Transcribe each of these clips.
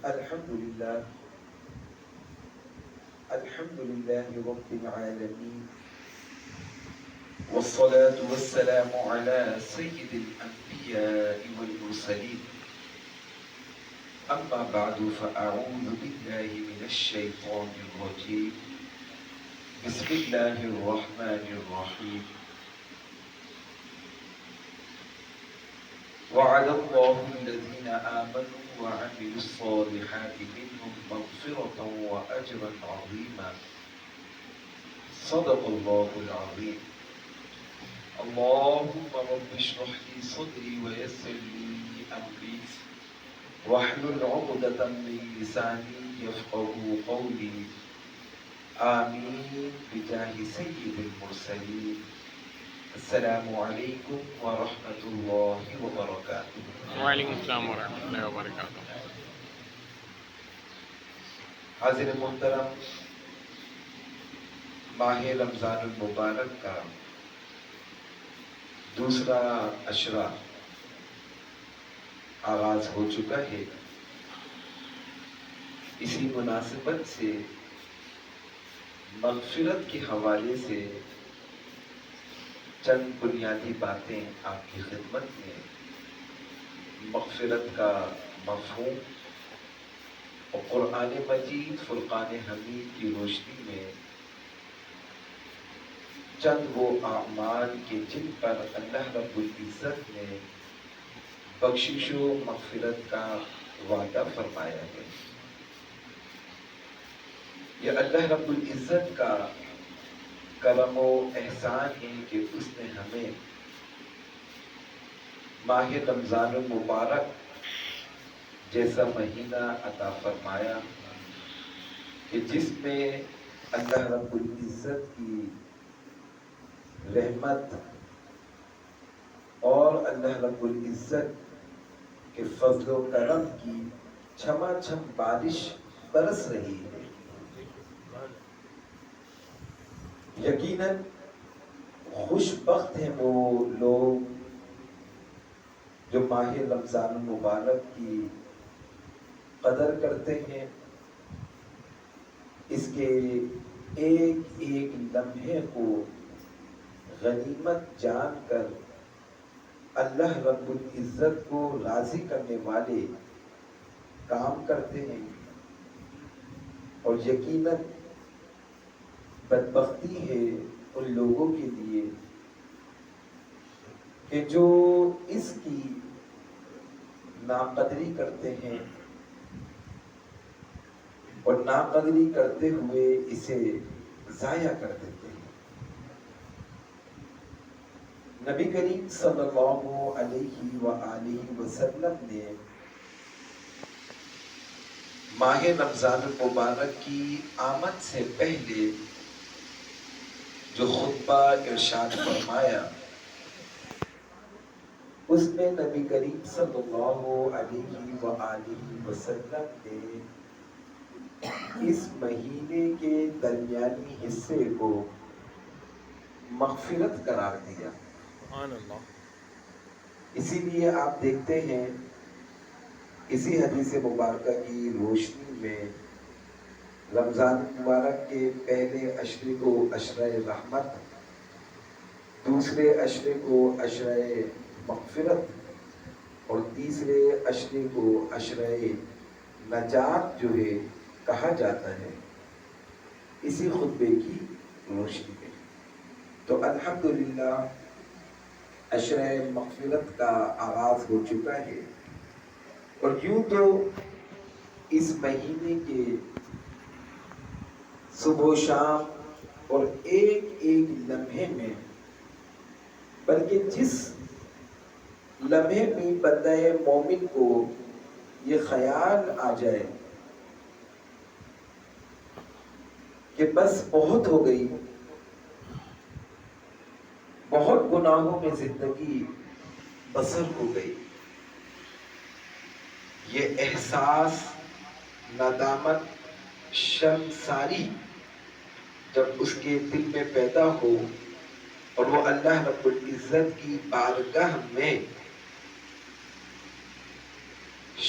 الحمد لله الحمد لله رب العالمين، والصلاة والسلام على سيد الأنبياء والمرسلين. أما بعد فأعوذ بالله من الشيطان الرجيم. بسم الله الرحمن الرحيم. وعد الله الذين آمنوا وعملوا الصالحات منهم مغفرة وأجرا عظيما. صدق الله العظيم. اللهم رب اشرح لي صدري ويسر لي أمري واحلل عقدة من لساني يفقهوا قولي. آمين بجاه سيد المرسلين. السلام علیکم ورحمۃ اللہ وبرکاتہ۔ وعلیکم السلام ورحمۃ اللہ وبرکاتہ۔ حاضر محترم، ماہ رمضان المبارک کا دوسرا عشرہ آغاز ہو چکا ہے۔ اسی مناسبت سے مغفرت کے حوالے سے چند بنیادی باتیں آپ کی خدمت میں، مغفرت کا مفہوم اور قرآن مجید فرقان حمید کی روشنی میں چند وہ اعمال کے جن پر اللہ رب العزت نے بخشش و مغفرت کا وعدہ فرمایا ہے۔ یہ اللہ رب العزت کا کرم و احسان ہے کہ اس نے ہمیں ماہ رمضان المبارک جیسا مہینہ عطا فرمایا کہ جس میں اللہ رب العزت کی رحمت اور اللہ رب العزت کے فضل و کرم کی چھما چھم بارش برس رہی ہے۔ یقیناً خوش بخت ہیں وہ لوگ جو ماہ رمضان المبارک کی قدر کرتے ہیں، اس کے ایک ایک لمحے کو غنیمت جان کر اللہ رب العزت کو راضی کرنے والے کام کرتے ہیں۔ اور یقیناً بدبختی ہے ان لوگوں کے لیے کہ جو اس کی ناقدری کرتے ہیں اور ناقدری کرتے ہوئے اسے ضائع کر دیتے ہیں۔ نبی کریم صلی اللہ علیہ وآلہ وسلم نے ماہ رمضان المبارک کی آمد سے پہلے جو خطبہ ارشاد فرمایا، اس میں نبی کریم صلی اللہ علیہ وآلہ وسلم نے اس مہینے کے درمیانی حصے کو مغفرت قرار دیا۔ سبحان اللہ۔ اسی لیے آپ دیکھتے ہیں اسی حدیث مبارکہ کی روشنی میں رمضان مبارک کے پہلے عشرے کو عشرہ رحمت، دوسرے عشرے کو عشرہ مغفرت اور تیسرے عشرے کو عشرہ نجات جو ہے کہا جاتا ہے، اسی خطبے کی روشنی میں۔ تو الحمدللہ عشرہ مغفرت کا آغاز ہو چکا ہے، اور یوں تو اس مہینے کے صبح و شام اور ایک ایک لمحے میں، بلکہ جس لمحے بھی بندہ مومن کو یہ خیال آ جائے کہ بس بہت ہو گئی، بہت گناہوں میں زندگی بسر ہو گئی، یہ احساس ندامت شرمساری جب اس کے دل میں پیدا ہو اور وہ اللہ رب العزت کی بارگاہ میں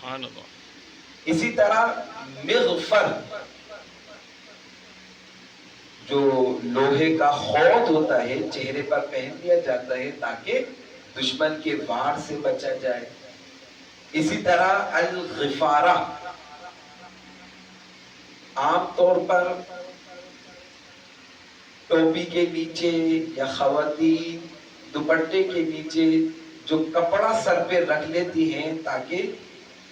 سبحان اللہ. اسی طرح مغفر جو لوہے کا خود ہوتا ہے چہرے پر پہن لیا جاتا ہے تاکہ دشمن کے وار سے بچا جائے. اسی طرح الغفارہ عام طور پر ٹوپی کے نیچے یا خواتین دوپٹے کے نیچے جو کپڑا سر پہ رکھ لیتی ہیں تاکہ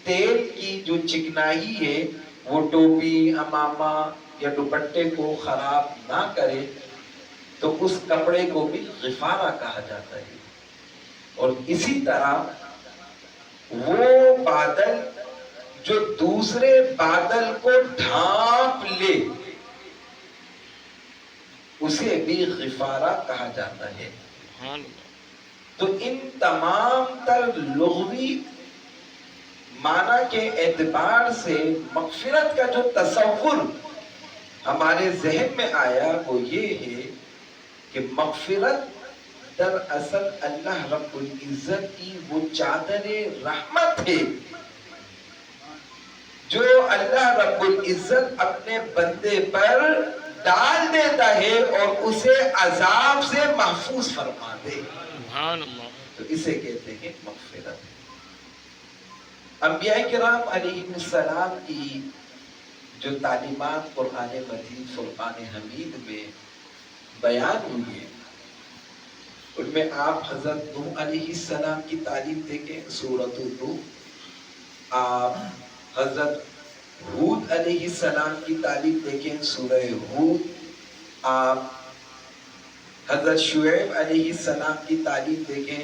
تیل کی جو چکنائی ہے وہ ٹوپی امامہ یا دوپٹے کو خراب نہ کرے، تو اس کپڑے کو بھی غفارہ کہا جاتا ہے. اور اسی طرح وہ بادل جو دوسرے بادل کو ڈھانپ لے اسے بھی غفارہ کہا جاتا ہے. سبحان اللہ. تو ان تمام تر لغوی معنی کے اعتبار سے مغفرت کا جو تصور ہمارے ذہن میں آیا وہ یہ ہے کہ مغفرت دراصل اللہ رب العزت کی وہ چادر رحمت ہے جو اللہ رب العزت اپنے بندے پر ڈال دیتا ہے اور اسے عذاب سے محفوظ فرما دے. سبحان اللہ. تو اسے کہتے ہیں مغفرت. انبیاء کرام علیہ السلام کی جو تعلیمات قرآن مجید فرقان حمید میں بیان ہوئی ہے ان میں آپ حضرت نوح علیہ السلام کی تعلیم دیکھیں سورۃ نوح، آپ حضرت ہود علیہ السلام کی تعلیم دیکھیں سورہ ہود، آپ حضرت شعیب علیہ السلام کی تعلیم دیکھیں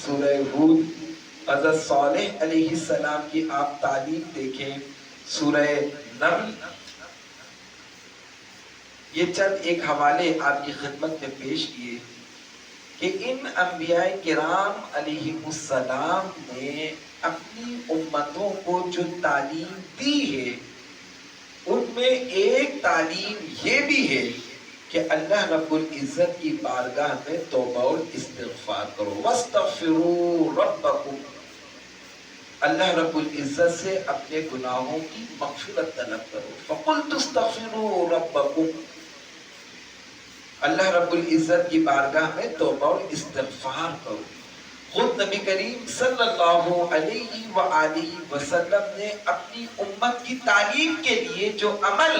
سورہ ہود، حضرت صالح علیہ السلام کی آپ تعلیم دیکھیں سورہ نمل. یہ چند ایک حوالے آپ کی خدمت میں پیش کیے کہ ان انبیاء کرام علیہ السلام نے اپنی امتوں کو جو تعلیم دی ہے ان میں ایک تعلیم یہ بھی ہے کہ اللہ رب العزت کی بارگاہ میں توبہ اور استغفار کرو. وَاسْتَغْفِرُوا رَبَّكُمْ، اللہ رب العزت سے اپنے گناہوں کی مغفرت طلب کرو. فَقُلْتُ اسْتَغْفِرُوا رَبَّكُمْ، اللہ رب العزت کی بارگاہ میں توبہ اور استغفار کرو. خود نبی کریم صلی اللہ علیہ وآلہ وسلم نے اپنی امت کی تعلیم کے لیے جو عمل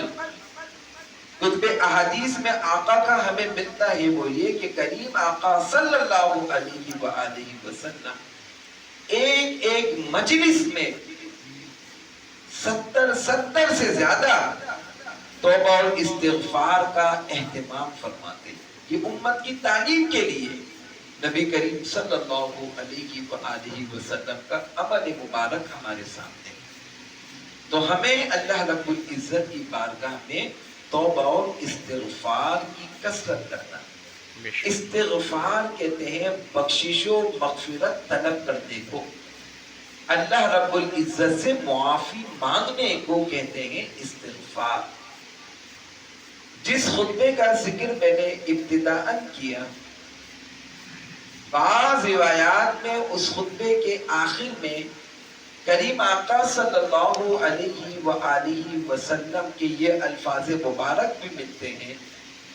کتب احادیث میں آقا کا ہمیں ملتا ہے وہ یہ کہ کریم آقا صلی اللہ علیہ وآلہ وسلم ایک ایک مجلس میں 70 سے زیادہ توبہ اور استغفار کا اہتمام فرماتے ہیں. یہ امت کی تعلیم کے لیے نبی کریم صلی اللہ علیہ وآلہ وسلم کا عمل مبارک ہمارے سامنے ہے. تو ہمیں اللہ رب العزت کی بارگاہ میں توبہ اور استغفار کی کثرت کرنا. استغفار کہتے ہیں بخشش و مغفرت طلب کرنے کو، اللہ رب العزت سے معافی مانگنے کو کہتے ہیں استغفار. جس خطبے کا ذکر میں نے ابتداءً کیا، بعض روایات میں اس خطبے کے آخر میں کریم آقا صلی اللہ علیہ وآلہ وسلم کے یہ الفاظ مبارک بھی ملتے ہیں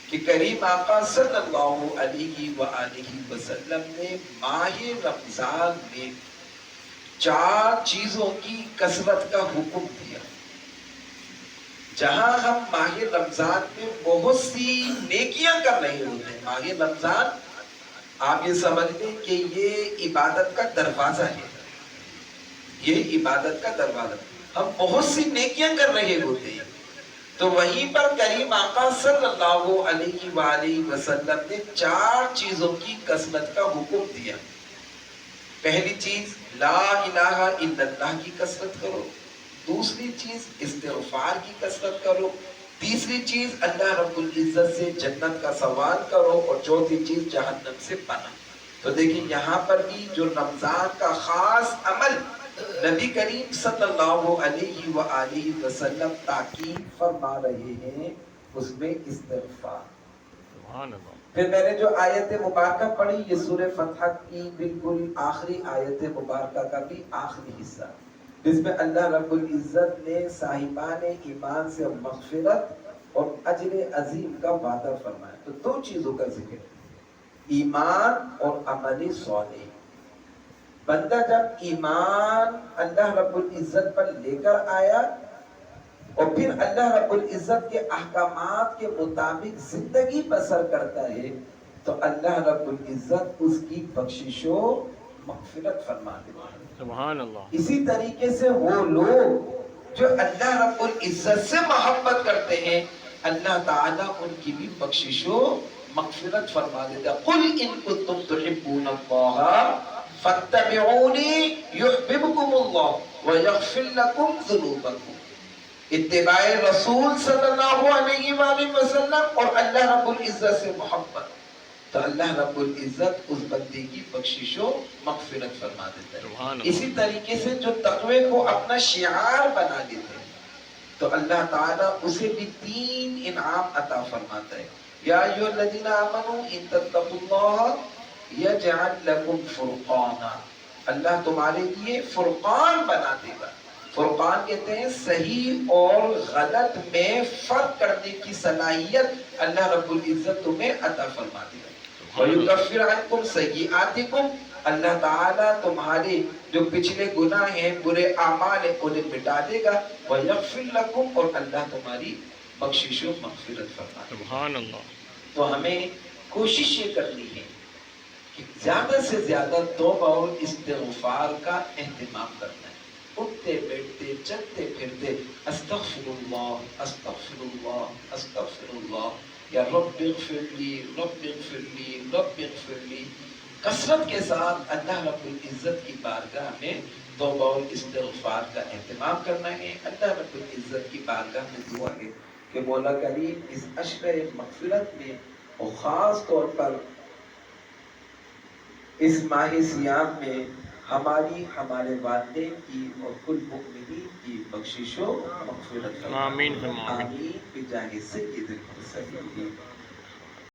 کہ کریم آقا صلی اللہ علیہ وآلہ وسلم نے ماہ رمضان میں 4 چیزوں کی کثرت کا حکم دیا. جہاں ہم ماہ رمضان میں بہت سی نیکیاں کر رہے ہوتے ہیں، ماہ رمضان آپ یہ سمجھ لیں کہ یہ عبادت کا دروازہ ہے، یہ عبادت کا دروازہ. ہم بہت سی نیکیاں کر رہے ہوتے ہیں تو وہیں پر کریم آقا صلی اللہ علیہ وآلہ وسلم نے 4 چیزوں کی کثرت کا حکم دیا. پہلی چیز لا الہ الا اللہ کی کثرت کرو، دوسری چیز استغفار کی کثرت کرو، تیسری چیز اللہ رب العزت سے جنت کا سوال کرو، اور چوتھی چیز جہنم سے پناہ. تو دیکھیں یہاں پر بھی جو رمضان کا خاص عمل نبی کریم صلی اللہ علیہ وآلہ وسلم تاکید فرما رہے ہیں اس میں استغفار. سبحان اللہ. پھر میں نے جو آیت مبارکہ پڑھی یہ سورہ فتح کی بالکل آخری آیت مبارکہ کا بھی آخری حصہ. جس میں اللہ رب العزت نے صاحبان ایمان سے مغفرت اور اجر عظیم کا وعدہ فرمایا. تو دو چیزوں کا ذکر ہے, ایمان اور عمل صالح. بندہ جب ایمان اللہ رب العزت پر لے کر آیا اور پھر اللہ رب العزت کے احکامات کے مطابق زندگی بسر کرتا ہے تو اللہ رب العزت اس کی بخشش و مغفرت فرما دیتا ہے. سبحان اللہ. اسی طریقے سے وہ لوگ جو اللہ رب العزت سے محبت کرتے ہیں اللہ تعالیٰ ان کی بھی بخشش و مغفرت فرما دیتا ہے. قل ان کنتم تحبون اللہ فاتبعونی یحببکم اللہ ویغفر لکم ذنوبکم. اتباع رسول صلی اللہ علیہ وآلہ وسلم اور اللہ رب العزت سے محبت تو اللہ رب العزت اس بندے کی بخشش و مغفرت فرما دیتا ہے. اسی طریقے سے جو تقوی کو اپنا شعار بنا لیتے ہیں تو اللہ تعالیٰ اسے بھی 3 انعام عطا فرماتا ہے. یا ایھا الذین آمنوا ان تتقوا اللہ یجعل لکم فرقانا. اللہ تمہارے لیے فرقان بنا دے گا. فرقان کہتے ہیں صحیح اور غلط میں فرق کرنے کی صلاحیت اللہ رب العزت تمہیں عطا فرما دے گا. وَيُكَفِّرْ عَنْكُمْ سَيِّئَاتِكُمْ. اللہ تعالیٰ تمہارے جو پچھلے گناہ ہیں برے اعمال ہیں انہیں مٹا دے گا. وَيَغْفِرْ لَكُمْ اور اللہ تمہاری بخشش و مغفرت فرما دے گا. سبحان اللہ. تو ہمیں کوشش یہ کرنی ہے کہ زیادہ سے زیادہ توبہ اور استغفار کا اہتمام کرنا ہے. اٹھتے بیٹھتے چلتے پھرتے استغفر اللہ استغفر اللہ استغفر اللہ یا رب اغفر لی رب اغفر لی رب اغفر لی. کثرت کے ساتھ اللہ رب العزت کی بارگاہ میں توبہ اور استغفار کا اہتمام کرنا ہے. اللہ رب العزت کی بارگاہ میں دعا ہے کہ مولا کریم اس عشر مغفرت میں اور خاص طور پر اس ماہ سیام میں ہماری ہمارے والدین کی اور کل مؤمنین کی بخشش و مغفرت فرمائے. آمین. آمین بجاہ سید المرسلین.